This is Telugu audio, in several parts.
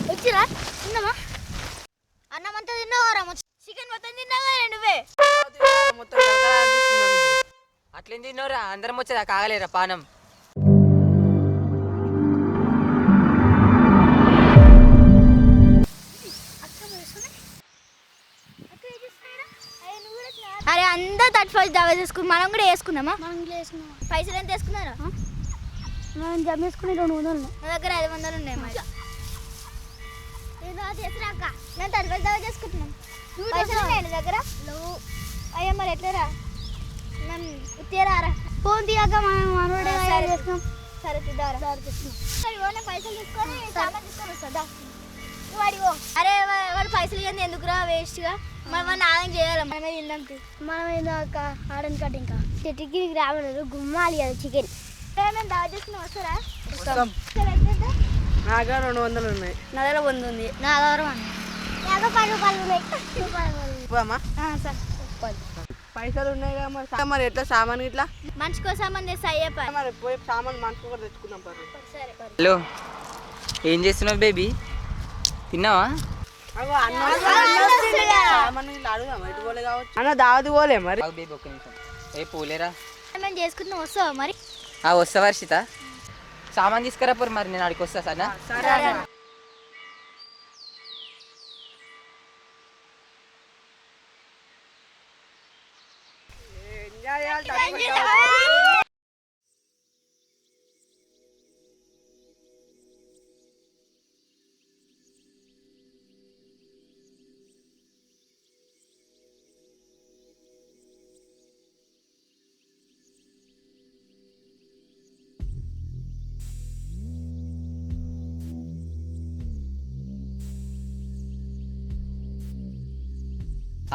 వచ్చిరా తిన్నామా? అన్నం అంతా తిన్నావారా? చికెన్ మొత్తం తిన్నావా నువ్వే? అట్లేం తిన్నావురా? అందరం వచ్చేదా కాగలేరా పానం? అరే అందరూ 35 దావా చేసుకుని మనం కూడా వేసుకుందామా? పైసలు ఎంత వేసుకున్నారా? మనం జమ వేసుకుని 200. నా దగ్గర 500 ఉన్నాయి. మరి చేసురాక నేను 35 దావా చేసుకుంటున్నాం. పైసలు ఉన్నాయి నీ దగ్గర? అయ్యా మరి ఎట్లరా? మేము తీరారా ఫోన్ తీయక మనం మనోడే చేస్తున్నాం. సరే తీద్దారా సరే ఓనే పైసలు తీసుకొని సామాన్ తీసుకొని వస్తుందా? నువ్వు అడిగో. అరే వాడు పైసలు ఇవ్వండి ఎందుకురా వేస్ట్గా? మనం మన ఆదాయం చేయాలి. మనమే తిందాం. మనం ఏందాక ఆడని కట్ట ఇంకా చెట్టుకి రావలేదు గుమ్మాలి కదా చికెన్. మేము దావా చేసుకుని వస్తారా? నా దగ్గర 200 ఉన్నాయి. నా దగ్గర 100 ఉంది. నా దగ్గర 10 రూపాయలు ఉన్నాయి. పైసలు ఉన్నాయి కదా మరి ఎట్లా సామాన్ ఇట్లా మనిషికో సామాన్ తెస్తా అయ్యప్ప. మరి పోయి సామాన్ మనిషి కూడా తెచ్చుకుందాం. హలో, ఏం చేస్తున్నావు బేబీ? తిన్నావా? అన్న దావతి పోలే మరి బేబీ ఒక్క నిమిషం. ఏ పోలేరా? మేము చేసుకుంటున్నాం. వస్తావా మరి? వస్తా వర్షిత. సామాన్ తీసుకురా పోరు. మరి నేను ఆడికి వస్తా సరేనా?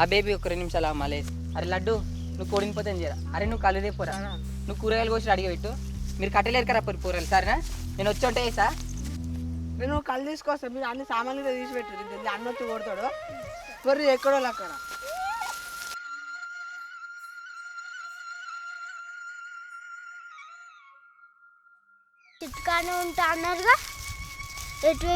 ఆ బేబీ ఒక 2 నిమిషాలు మలేసి. అరే లడ్డు, నువ్వు కోడిని పోతే చేయరా? అరే నువ్వు కళ్ళు రేపోరా, నువ్వు కూరగాయలు కోసి అడిగి పెట్టు. మీరు కట్టలేరు కదా పొరి కూరగాయలు సరేనా? నేను వచ్చి ఉంటే వేసా. నేను కళ్ళు తీసుకొస్తాను. మీరు అన్ని సామాన్లు తీసి పెట్టారు. అన్న వచ్చి కొడతాడు పొర్రి ఎక్కడో అక్కడ. చిట్కానే ఉంటా అన్నారుగా. ఎటు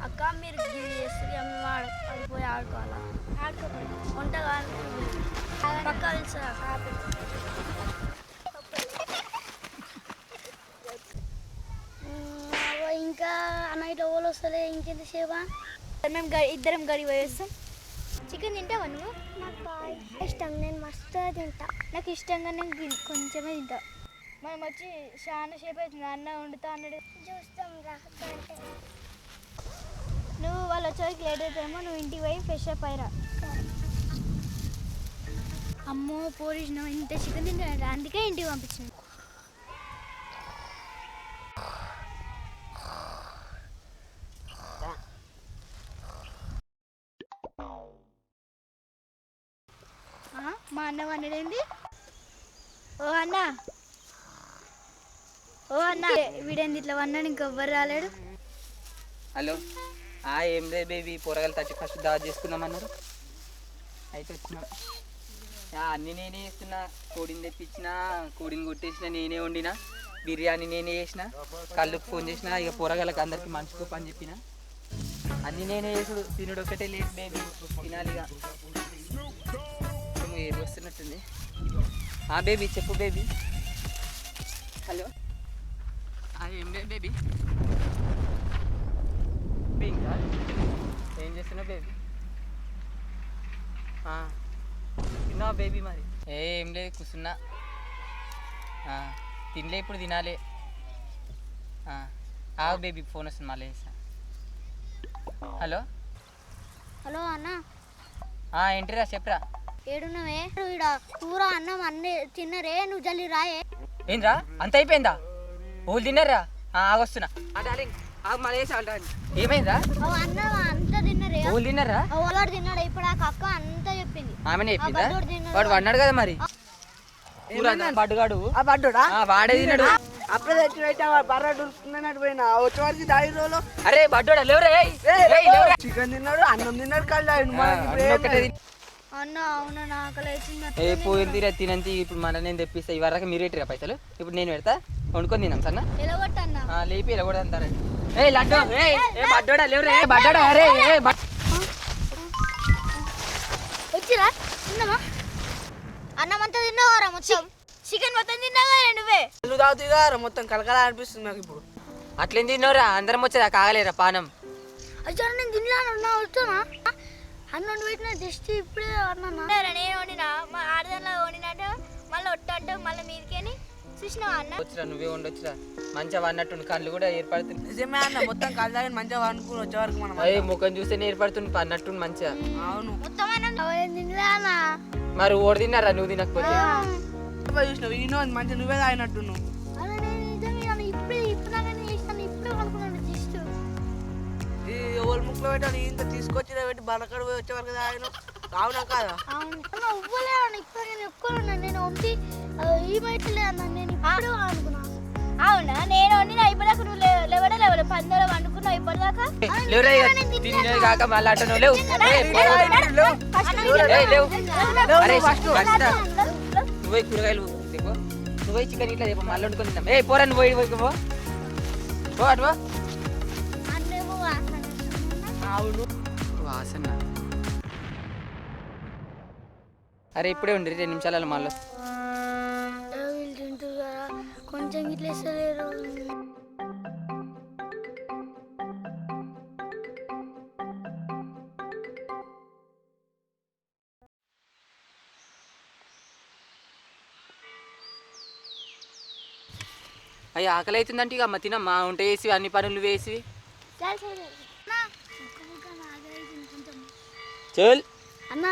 అక్క మీరు ఆడిపోయి ఆడుకోవాలా? ఆడుకోపోయి వంట కాదు పక్క తెలుసా? ఇంకా అన్నయ్య ఓళ్ళు వస్తలే. ఇంకెంత సేవా? మేము ఇద్దరం గడి పోయేస్తాం. చికెన్ తింటావా నువ్వు? నాకు బాగా ఇష్టం. నేను మస్తు తింటా. నాకు ఇష్టంగా నేను కొంచెమే తింటా. మనం వచ్చి చాలా సేపు అవుతుంది. అన్న వండుతా అన్నాడు. చూస్తాం రా. నువ్వు వాళ్ళు వచ్చేసరికి లేట్ అవుతామో నువ్వు ఇంటికి పోయి ఫ్రెష్ అప్ అయ్యరా. అమ్మో పోలీసు ఇంత చికెన్ తింటా అందుకే ఇంటికి పంపించింది. మా అన్న వండేది. ఓ అన్న వీడేంది ఇట్లా వన్నాడు? ఇంకెవ్వరు రాలేడు. హలో, ఏం లేదు బేబీ. కూరగాయలు 31st దావా చేసుకుందామన్నారు. అయితే వచ్చినా. అన్నీ నేనే చేస్తున్నా. కోడిని తెప్పించిన, కోడిని కొట్టేసిన, నేనే వండిన. బిర్యానీ నేనే చేసిన. కళ్ళుకు ఫోన్ చేసిన. ఇక కూరగాయలకు అందరికి మనిషికి పని చెప్పిన. అన్నీ నేనే చేసుడు. తినుడు ఒక్కటే లేదు బేబీ. తినాలిగా. ఏది వస్తున్నట్టుంది. బేబీ చెప్పు బేబీ. హలో, ఏం లేదు బేబీ. ఇంకా ఏం చేస్తున్నావు బేబీ? తిన్నావా బేబీ? మరి ఏం లేదు కూర్చున్నా. తినలే, ఇప్పుడు తినాలి. బేబీ ఫోన్ వస్తుంది మళ్ళీ చేస్తా. హలో హలో అన్న. ఏంటిరా చెప్పరా? ఏడున్నావే? ఈడ కూర అన్నం అన్నీ తిన్నరే. నువ్వు జల్లి రాయే. ఏంద్రా అంత అయిపోయిందా? ఓళ్ళు తిన్నారా? వస్తున్నా. ఏమైందా? అన్నం అంతా తిన్నరే. ఓళ్ళు తిన్నారా? వాడు తిన్నాడు. ఇప్పుడు ఆ అక్క అంతా చెప్పింది. ఆమెనే చెప్పిందా? వాడు అన్నాడు కదా మరి. బడ్డుగాడు వాడే తిన్నాడు. అప్పుడే తెచ్చి పెట్టా బర్ర డురుకుతున్నట్టు పోయినా వచ్చే వరకు దాడి రోజులు అరే బడ్డోడా లేవురా చికెన్ తిన్నాడు అన్నం తిన్నాడు కళ్ళు తాగిండు. మనకి ఇప్పుడు ఏం లేదు. అన్న అవునా నాకు ఏ పోయిందిరా తినంతి ఇప్పుడు మన నేను తెప్పిస్తా ఈ వరకు మీరేటిరా పైసలు ఇప్పుడు నేను పెడతా వండుకొని తిన్నాం సన్న ఎలగొట్టన్నా లేపి ఇలా కూడా అంటారా ఏ లడ్డు ఏ బడ్డోడా లేవురా ఏ బడ్డోడా అరే వచ్చిరా తిన్నామా అన్నం అంతా తిన్నావారా మొత్తం చికెన్ మొత్తం తిన్నావా నువ్వే కళ్ళు తాగుతాయిగా మొత్తం కలకలా అనిపిస్తుంది నాకు ఇప్పుడు. అట్లేం తిన్నావురా అందరం వచ్చేదా కాగలేరా పానం అచ్చా నేను తిన్నాను వస్తున్నా అన్నం పెట్టిన జస్ట్ ఇప్పుడే అన్నా నేను వండినా మా ఆడదానిలో వండినట్టు మళ్ళీ ఒట్టు అంటే మళ్ళీ మీదికేని చూసినావా అన్న వచ్చిరా నువ్వే ఉండొచ్చురా మంచిగా వన్నట్టు కళ్ళు కూడా ఏర్పడుతుంది నిజమే అన్న మొత్తం కళ్ళు తాగి మంచిగా అనుకుని వచ్చే వరకు మనం అయ్యి ముఖం చూస్తేనే ఏర్పడుతుంది అన్నట్టు మంచిగా అవును మొత్తం అన్నం తినలేనా మరి ఓడి తిన్నారా నువ్వు తినకపోతే చూసినావు ఈయన మంచిగా నువ్వే తాగినట్టు నువ్వు అలా నేను నిజంగా ఇప్పుడే చేసాను ఇప్పుడే అనుకున్నాను జస్ట్ ఈ ఎవరు ముక్కులో పెట్టాను ఇంత తీసుకొచ్చి పెట్టి బలకడ పోయి వచ్చే వరకు తాగిన అవునా కాదా అవును ఇవ్వలేను ఇప్పుడు నేను ఎక్కువ నేను వండి ఈ బయటలే అన్నా నేను ఇప్పుడు అనుకున్నాను అవునా నేను వండిన అయిపోయాక నువ్వు లేవడే పందెలో వండుకున్నావు ఇప్పటిదాకా లేవురా తినేది కాక మళ్ళీ అంటున్నావు లేవు అరే నువ్వే కూరగాయలు తెపో నువ్వే చికెన్ ఇట్లా తెపో మళ్ళీ వండుకొని తిందాం ఏ పోరా నువ్వు పో అటు అన్నేమో అవును వాసన అరే ఇప్పుడే ఉండి 2 నిమిషాలలో మళ్ళీ వీళ్ళు తింటారు కదా కొంచెం ఇట్లా ఇస్తలేరు అయ్యి ఆకలి అవుతుందంటే ఇక అమ్మ తినమ్మా ఉంటే వేసి అన్ని పనులు వేసి చల్ అన్నా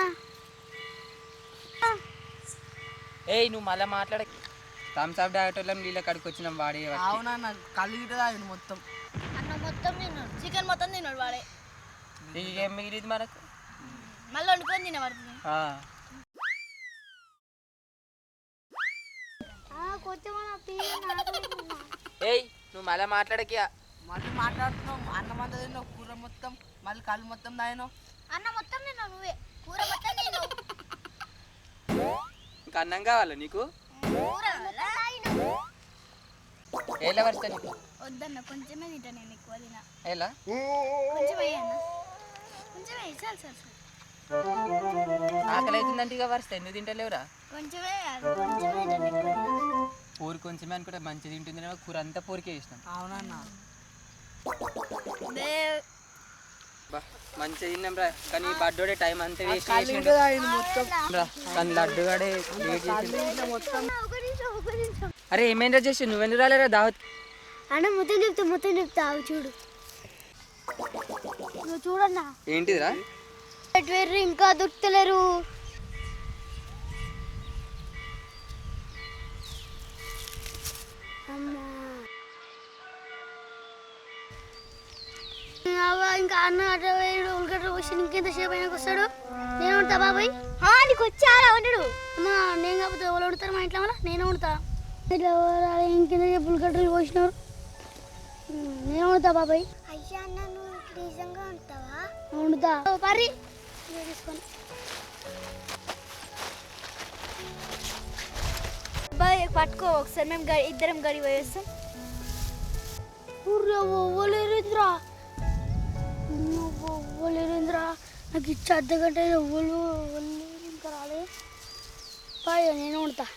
ఏయ్ నువ్వు మళ్ళీ మాట్లాడ థమ్స్అప్ డాక్టర్లం నీళ్ళ కడికి వచ్చినాం వాడే అవునా నాకు కళ్ళు గిట్ట తాగిండు మొత్తం అన్న మొత్తం తిన్నాడు చికెన్ మొత్తం తిన్నాడు వాడే ఏం మిగిలింది మనకు మళ్ళీ వండుకొని తినబడుతుంది ఏయ్ నువ్వు మళ్ళీ మాట్లాడకి మళ్ళీ మాట్లాడుతున్నావు అన్నం అంతా తిన్నావు కూర మొత్తం మళ్ళీ కళ్ళు మొత్తం తాగినావు అన్న మొత్తం తిన్నావు నువ్వే కూర మొత్తం తిన్నావు ఇంకా అన్నం కావాలా నీకు ఎలా వస్తా నీకు వద్దన్న కొంచెమే తింటా నేను ఎక్కువ తినా ఎలా కొంచెం అయ్యన్న కొంచెం అయ్యి చాలు చాలు ఆకలి అవుతుందంటే ఇక వరుస్తా ఎందుకు తింటలేవురా కొంచెమే కొంచెమే తింటా పూరి కొంచెమే అనుకుంటే మంచిగా తింటుంది కూర అంతా పూరికే వేసినాం అవునన్నా మంచిగా తిన్నాం రా కానీ బడ్డోడే టైం అంతా వేస్ట్ కళ్ళు గిట్ట తాగిండు మొత్తం రా కానీ లడ్డుగాడే లేట్ చేసిండు. అరే ఏమైనా చేసి నువ్వెందుకు రాలేరా దావత్ అన్న మొత్తం చెప్తా అవి చూడు నువ్వు చూడన్నా ఏంటిదిరా వేర్రు ఇంకా దొరుకుతలేరు ఇంకా అన్న అట్లా వేయడు ఉల్లిగడ్డ వచ్చి ఇంకెంతసేపు అయినా వస్తాడు నేను ఉంటా బాబాయ్ నీకు వచ్చారా వండు అమ్మా నేను కాకపోతే ఎవరు వండుతారు మా ఇంట్లో నేను వండుతా ఇట్లా ఇంకెంతసేపు ఉల్లిగడ్డలు పోసినారు నేను వండుతా బాబాయ్ అయ్యా అన్న నువ్వు నిజంగా ఉంటావా వండుతా పర్రి తీసుకొని బాయ్ పట్టుకో ఒకసారి మేము ఇద్దరం గడి పోయేస్తాం ఒవ్వలేరేంద్రా ఒవ్వలేరేంద్రా నాకు ఇచ్చి అర్ధగంట ఒవ్వలు ఇంకా రాలే బాయ్ నేను ఉంటా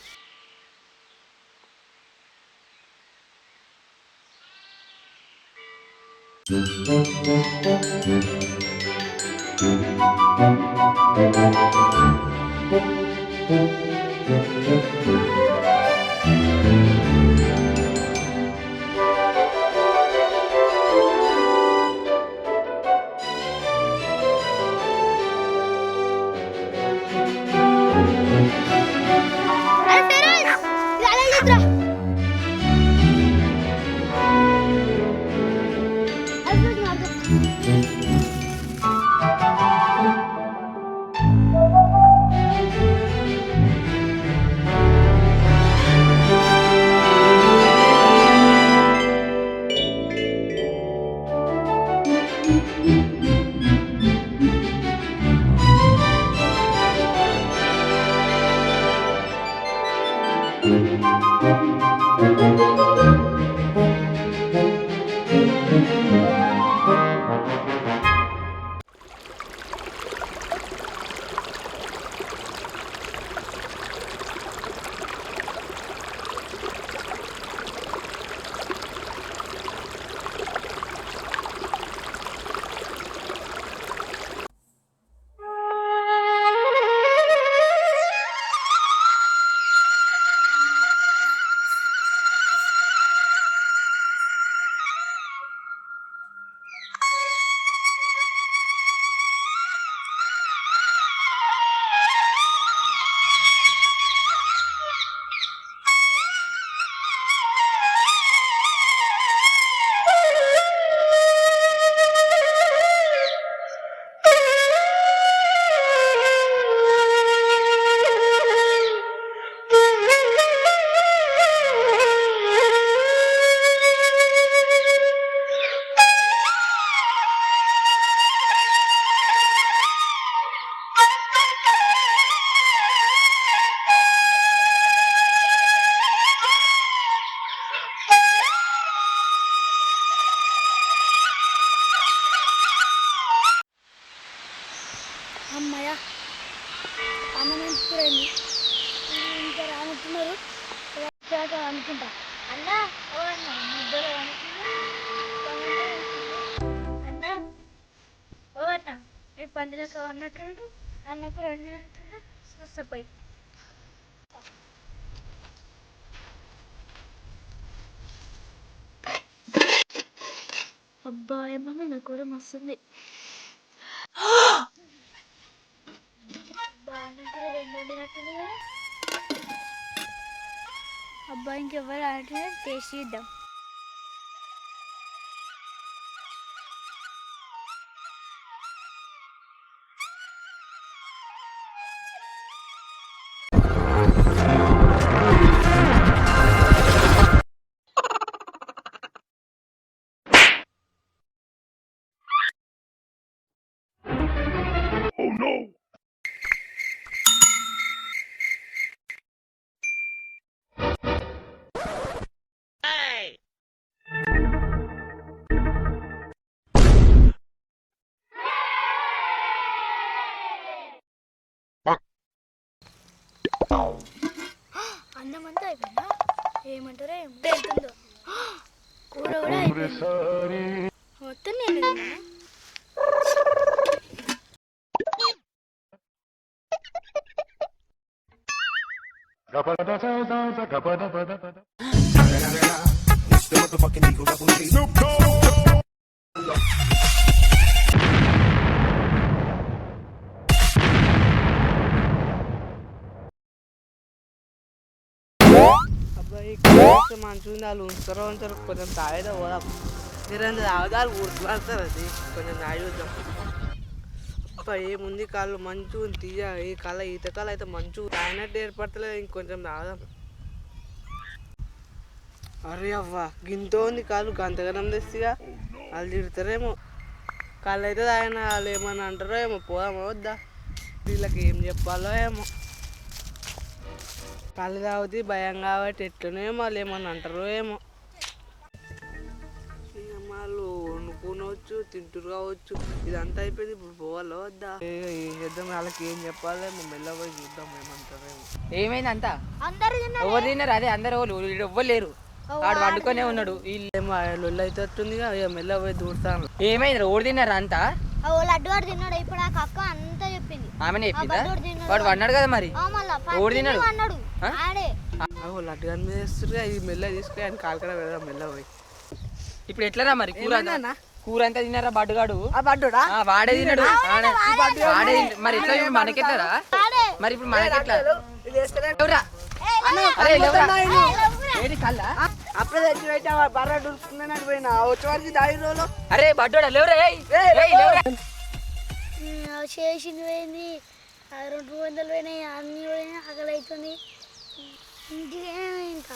పందిలకు అన్నట్టు అన్నప్పుడు వస్తపోయి అబ్బా ఏమన్నా నా కూర మస్తుంది. అబ్బా ఇంకెవ్వరు అంటే టేస్ట్ చేద్దాం. అన్నం అంతా అయిపోయిందా? ఏమంటారో ఏముంటుందో. కూర కూడా అయిపోయింది. మొత్తం నేను తిన్నానా? అబ్బాయి మంచిగా వాళ్ళు ఉంచుతారో ఉంచారు, కొంచెం తాగేదా పోదాం. మీరు అంత తాగుదాలు గుర్తుపడతారు, అది కొంచెం తాగి చూద్దాం. అబ్బాయి ఏముంది కాళ్ళు మంచిగా తీయ, ఈ కళ ఈత కళ అయితే మంచిగా తాగినట్టు ఏర్పడతలేదు. ఇంకొంచెం తాగుదాం. అరే అవ్వ గింతో ఉంది కాళ్ళు, గంతగనం తెస్తిగా వాళ్ళు తిడతారేమో. కళ్ళు అయితే తాగిన వాళ్ళు ఏమన్నా అంటారో ఏమో, పోదామో వద్దా? వీళ్ళకి ఏం చెప్పాలో ఏమో. కళ్ళు తాగుతీ భయం కాబట్టి ఎట్లనో ఏమో, వాళ్ళు ఏమన్నా అంటారో ఏమో. వాళ్ళు వండుకోవచ్చు, తింటురు కావచ్చు. ఇదంతా అయిపోయింది, ఇప్పుడు పోవాలో వద్దా? ఏం చేద్దాం, వాళ్ళకి ఏం చెప్పాలేమో. మెల్ల పోయి చూద్దాం ఏమంటారేమో. ఏమైంది అంతా? అందరు ఎవరు తిన్నారు? అదే అందరు ఎవ్వరు లేరు. వాడు వండుకొనే ఉన్నాడు. ఏమో లొల్లి అయితే వస్తుందిగా, మెల్ల పోయి దూడతాను. ఏమైంది? ఓడి తిన్నారా అంతా? లడ్డు వాడు తిన్నాడు. ఇప్పుడు ఆ అక్క అంతా చెప్పింది. ఆమె చెప్పిందా? వాడు వన్నాడు కదా మరి. ఓడి తిన్నాడు అన్నాడు ఆడే. లడ్డు గారి మీద వేస్తుగా, ఇది మెల్ల తీసుకుని ఆయన కాలుకడ పెడదాం మెల్ల పోయి. ఇప్పుడు ఎట్లరా మరి? కూర అంతా తిన్నారా బడ్డుగాడు? బడ్డుడా వాడే తిన్నాడు. వాడే మరి ఎట్లా? మనకెట్లరా మరి? ఇప్పుడు మనకెట్లా? అప్పుడే తెచ్చి పెట్టా, బర్ర డురుకుందని పోయినా వచ్చేవారికి దాడి రోజులు. అరే బడ్డోడా లేవురా? చేసింది పోయింది, 200 పోయినాయి, అన్ని పోయినాయి. ఆకలి అవుతుంది. ఇంటికి ఇంకా